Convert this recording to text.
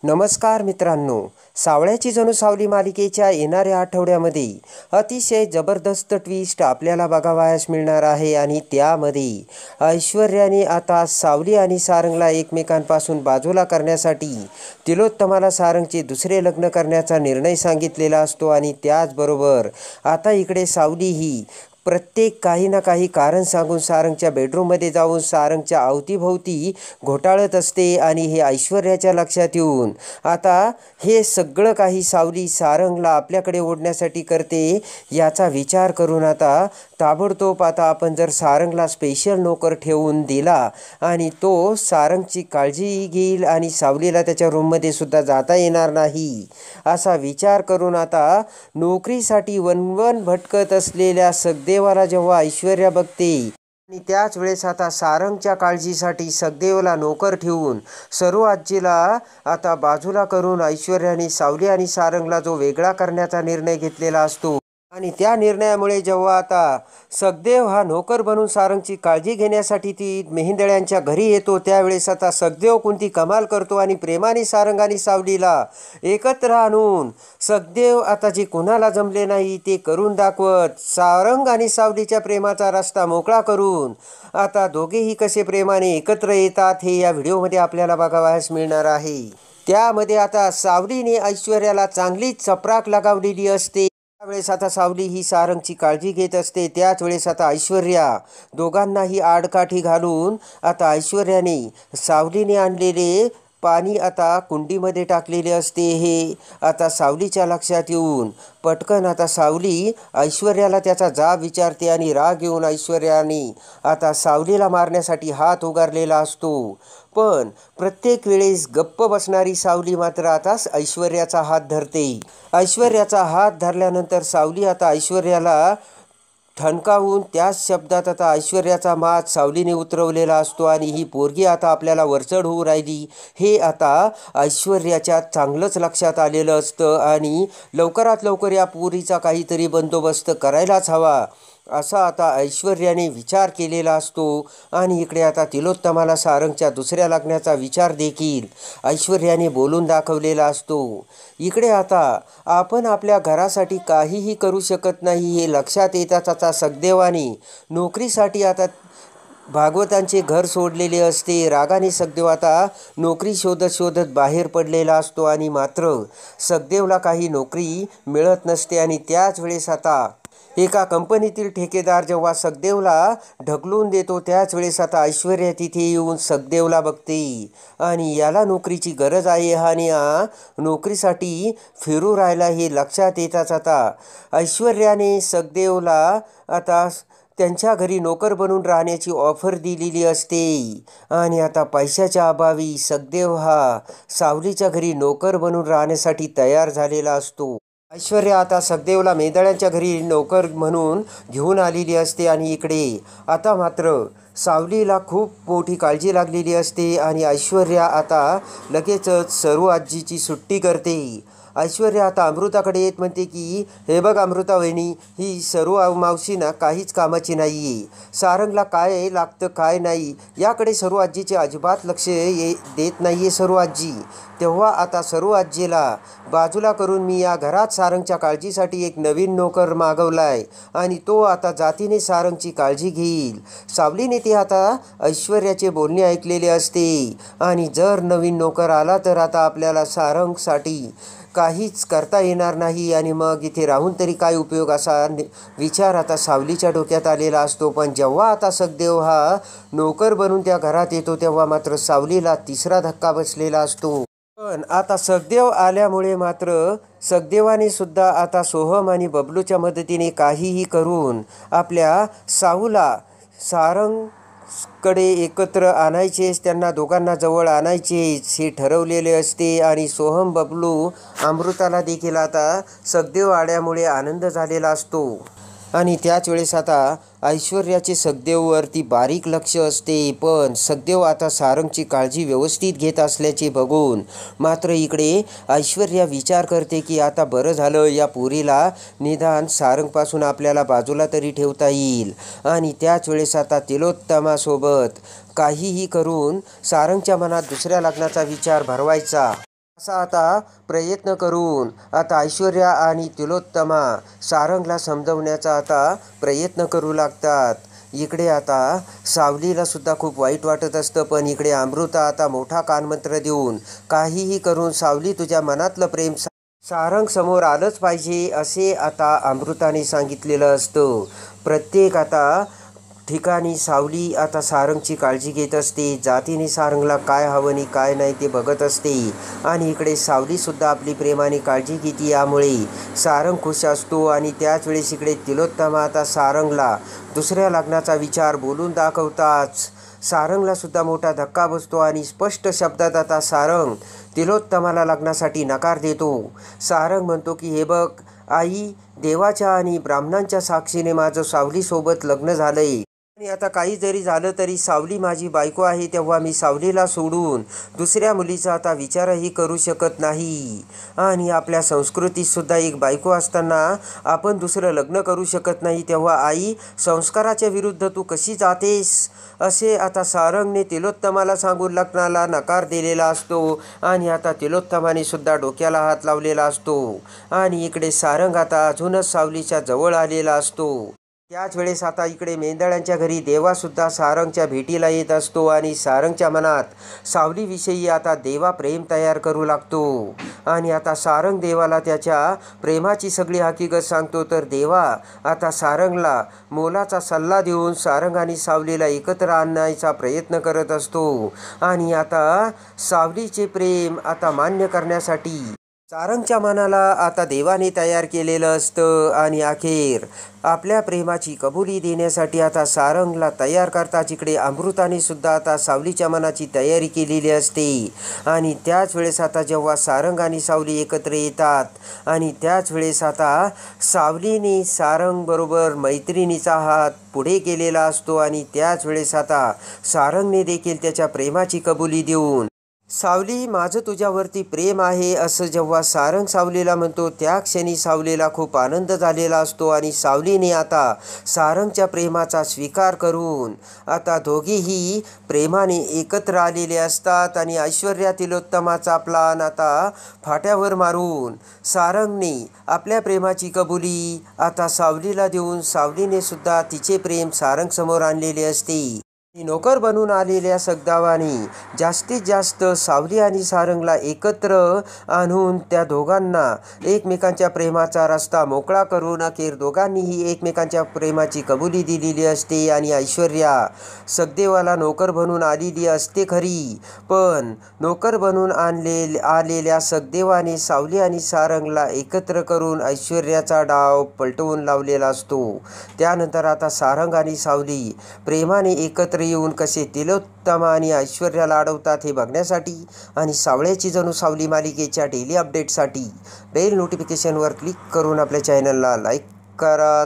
नमस्कार मित्रांनो, सावळ्याची जणू सावली मालिकेच्या येणाऱ्या आठवड्यामध्ये अतिशय जबरदस्त ट्विस्ट आपल्याला बघावयास मिळणार आहे आणि त्यामध्ये ऐश्वर्याने आता सावली आणि सारंगला एकमेकांपासून बाजूला करण्यासाठी तिलोत्तमाला सारंगचे दुसरे लग्न करण्याचा निर्णय सांगितलेला असतो आणि त्याचबरोबर आता इकडे सावली ही प्रत्येक काही ना काही कारण सांगून सारंगच्या बेडरूममध्ये जाऊन सारंगच्या अवतीभोवती घोटाळत असते आणि हे ऐश्वर्याच्या लक्षात येऊन आता हे सगळं काही सावली सारंगला आपल्याकडे ओढण्यासाठी करते याचा विचार करून आता ताबडतोब आता आपण जर सारंगला स्पेशल नोकर ठेवून दिला आणि तो सारंगची काळजी घेईल आणि सावलीला त्याच्या रूममध्ये सुद्धा जाता येणार नाही असा विचार करून आता नोकरीसाठी वनवन भटकत असलेल्या सगदेवाला जेव्हा ऐश्वर्या बघते आणि त्याच वेळेस आता सारंगच्या काळजीसाठी सगदेवला नोकर ठेवून सरू आजीला आता बाजूला करून ऐश्वर्याने सावली आणि सारंगला जो वेगळा करण्याचा निर्णय घेतलेला असतो आणि त्या निर्णयामुळे जेव्हा आता सगदेव हा नोकर बनून सारंगची काळजी घेण्यासाठी ती मेहेंदळ्यांच्या घरी येतो त्यावेळेस आता सगदेव कोणती कमाल करतो आणि प्रेमाने सारंग आणि सावलीला एकत्र आणून सगदेव आता जे कुणाला जमले नाही ते करून दाखवत सारंग आणि सावलीच्या प्रेमाचा रस्ता मोकळा करून आता दोघेही कसे प्रेमाने एकत्र येतात हे या व्हिडिओमध्ये आपल्याला बघावयास मिळणार आहे। त्यामध्ये आता सावलीने ऐश्वर्याला चांगलीच चपराक लगावलेली असते। त्यावेळेस आता सावली ही सारंगची काळजी घेत असते त्याच वेळेस आता ऐश्वर्या दोघांनाही आडकाठी घालून आता ऐश्वर्याने सावलीने आणलेले पाणी आता कुंडीमध्ये टाकलेले असते हे आता सावलीच्या लक्षात येऊन पटकन आता सावली ऐश्वर्याला त्याचा जाब विचारते आणि राग येऊन ऐश्वर्याने आता सावलीला मारण्यासाठी हात उगारलेला असतो पण प्रत्येक वेळेस गप्प बसणारी सावली मात्र आता ऐश्वर्याचा हात धरते। ऐश्वर्याचा हात धरल्यानंतर सावली आता ऐश्वर्याला ठणकावून त्याच शब्दात आता ऐश्वर्याचा मात सावलीने उतरवलेला असतो आणि ही पोरगी आता आपल्याला वरचढ होऊ राहिली हे आता ऐश्वर्याच्या चांगलंच लक्षात आलेलं असतं आणि लवकरात लवकर या पोरीचा काहीतरी बंदोबस्त करायलाच हवा असा आता ऐश्वर्याने विचार केलेला असतो आणि इकडे आता तिलोत्तमाला सारंगच्या दुसऱ्या लग्नाचा विचार देखील ऐश्वर्याने बोलून दाखवलेला असतो। इकडे आता आपण आपल्या घरासाठी काहीही करू शकत नाही हे लक्षात येताच आता सगदेवाने नोकरीसाठी आता भागवतांचे घर सोडलेले असते। रागाने सगदेव आता नोकरी शोधत शोधत बाहेर पडलेला असतो आणि मात्र सगदेवला काही नोकरी मिळत नसते आणि त्याच वेळेस आता एका कंपनीतील ठेकेदार जेव्हा सगदेवला ढकलून देतो त्याच वेळेस आता ऐश्वर्या तिथे येऊन सगदेवला बघते आणि याला नोकरीची गरज आहे आणि नोकरीसाठी फिरू राहिला हे लक्षात येताच आता ऐश्वर्याने सगदेवला आता त्यांच्या घरी नोकर बनून राहण्याची ऑफर दिलेली असते आणि आता पैशाच्या अभावी सगदेव हा सावलीच्या घरी नोकर बनून राहण्यासाठी तयार झालेला असतो। ऐश्वर्या आता सगदेवला मेंदळ्यांच्या घरी नोकर म्हणून घेऊन आलेली असते आणि इकडे आता मात्र सावलीला खूप मोठी काळजी लागलेली असते आणि ऐश्वर्या आता लगेचच सरू आजीची सुट्टी करते। ऐश्वर्या आता अमृताकडे येत म्हणते की हे बघ अमृता वहिनी ही सरू मावशी ना काहीच कामाची नाही आहे। सारंगला काय लागतं काय नाही याकडे सरू आजीचे अजिबात लक्ष देत नाही आहे सरू आजी। तेव्हा आता सरू आजीला बाजूला करून मी या घरात सारंगच्या काळजीसाठी एक नवीन नोकर मागवलाय आणि तो आता जातीने सारंगची काळजी घेईल। सावलीने ते आता ऐश्वर्याचे बोलणे ऐकलेले असते आणि जर नवीन नोकर आला तर आता आपल्याला सारंगसाठी काहीच करता येणार नाही आणि मग इथे राहून तरी काय उपयोग असा विचार आता सावलीच्या डोक्यात आलेला असतो। पण जेव्हा आता सगदेव हा नोकर बनून त्या घरात येतो तेव्हा मात्र सावलीला तिसरा धक्का बसलेला असतो। पण आता सगदेव आल्यामुळे मात्र सगदेवाने सुद्धा आता सोहम आणि बबलूच्या मदतीने काहीही करून आपल्या सावूला सारंगकडे एकत्र आणायचेच त्यांना दोघांना जवळ आणायचेच हे ठरवलेले असते आणि सोहम बबलू अमृताला देखील आता सगदेव आल्यामुळे आनंद झालेला असतो आणि त्याच वेळेस आता ऐश्वर्याचे सगदेववरती बारीक लक्ष असते पण सगदेव आता सारंगची काळजी व्यवस्थित घेत असल्याचे बघून मात्र इकडे ऐश्वर्या विचार करते की आता बरं झालं या पोरीला निदान सारंगपासून आपल्याला बाजूला तरी ठेवता येईल आणि त्याच वेळेस आता तिलोत्तमासोबत काहीही करून सारंगच्या मनात दुसऱ्या लग्नाचा विचार भरवायचा। असा आता प्रयत्न करून आता ऐश्वर्या आणि तिलोत्तमा सारंगला समजवण्याचा आता प्रयत्न करू लागतात. इकडे आता सावलीला सुद्धा खूप वाईट वाटत असतं, पण इकडे अमृता आता मोठा कानमंत्र देऊन काहीही करून सावली तुझ्या मनातलं प्रेम सारंग समोर आलंच पाहिजे असे आता अमृताने सांगितलेलं असतं. प्रत्येक आता ठिकाणी सावली आता सारंगची काळजी घेत असते. जातीने सारंगला काय हवं आणि काय नाही ते बघत असते आणि इकडे सावलीसुद्धा आपली प्रेमाने काळजी घेते. यामुळे सारंग खुश असतो आणि त्याच वेळेस इकडे तिलोत्तमा आता सारंगला दुसऱ्या लग्नाचा विचार बोलून दाखवताच सारंगला सुद्धा मोठा धक्का बसतो आणि स्पष्ट शब्दात आता सारंग तिलोत्तमाला लग्नासाठी नकार देतो. सारंग म्हणतो की हे बघ आई, देवाच्या आणि ब्राह्मणांच्या साक्षीने माझं सावलीसोबत लग्न झालंय आणि आता काही जरी झालं तरी सावली माझी बायको आहे, तेव्हा मी सावलीला सोडून दुसऱ्या मुलीचा आता विचारही करू शकत नाही. आणि आपल्या संस्कृतीतसुद्धा एक बायको असताना आपण दुसरं लग्न करू शकत नाही, तेव्हा आई संस्काराच्या विरुद्ध तू कशी जातेस असे आता सारंगने तिलोत्तमाला सांगून लग्नाला नकार दिलेला असतो. आणि आता तिलोत्तमाने सुद्धा डोक्याला हात लावलेला असतो आणि इकडे सारंग आता अजूनच सावलीच्या जवळ आलेला असतो. त्याच वेळेस आता इकडे मेंदळ्यांच्या घरी देवासुद्धा सारंगच्या भेटीला येत असतो आणि सारंगच्या मनात सावलीविषयी आता देवा प्रेम तयार करू लागतो. आणि आता सारंग देवाला त्याच्या प्रेमाची सगळी हकीकत सांगतो. तर देवा आता सारंगला मोलाचा सल्ला देऊन सारंग आणि सावलीला एकत्र आणण्याचा प्रयत्न करत असतो. आणि आता सावलीचे प्रेम आता मान्य करण्यासाठी सारंगच्या मनाला आता देवाने तयार केलेलं असतं आणि अखेर आपल्या प्रेमाची कबुली देण्यासाठी आता सारंगला तयार करताच इकडे अमृताने सुद्धा आता सावलीच्या मनाची तयारी केलेली असते. आणि त्याच वेळेस आता जेव्हा सारंग आणि सावली एकत्र येतात आणि त्याच वेळेस आता सावलीने सारंग बरोबर मैत्रिणीचा हात पुढे केलेला असतो आणि त्याच वेळेस आता सारंगने देखील त्याच्या प्रेमाची कबुली देऊन सावली माझं तुझ्यावरती प्रेम आहे असं जेव्हा सारंग सावलीला म्हणतो, त्या क्षणी सावलीला खूप आनंद झालेला असतो आणि सावलीने आता सारंगच्या प्रेमाचा स्वीकार करून आता दोघेही प्रेमाने एकत्र आलेले असतात. आणि ऐश्वर्या तिलोत्तमाचा प्लान आता फाट्यावर मारून सारंगने आपल्या प्रेमाची कबुली आता सावलीला देऊन सावलीने सुद्धा तिचे प्रेम सारंगसमोर आणलेले असते. नोकर बनून आलेल्या सगदावाने जास्तीत जास्त सावली आणि सारंगला एकत्र आणून त्या दोघांना एकमेकांच्या प्रेमाचा रस्ता मोकळा करून अखेर दोघांनीही एकमेकांच्या प्रेमाची कबुली दिलेली असते. आणि ऐश्वर्या सगदेवाला नोकर बनून आलेली असते खरी, पण नोकर बनून आलेल्या सगदेवाने सावली आणि सारंगला एकत्र करून ऐश्वर्याचा डाव पलटवून लावलेला असतो. त्यानंतर आता सारंग आणि सावली प्रेमाने एकत्र येऊन कसे तिलोत्तमा आणि ऐश्वर्याला अडवतात हे बघण्यासाठी आणि सावळ्याची जणू सावली मालिकेच्या डेली अपडेटसाठी बेल नोटिफिकेशनवर क्लिक करून आपल्या चॅनलला लाईक करा.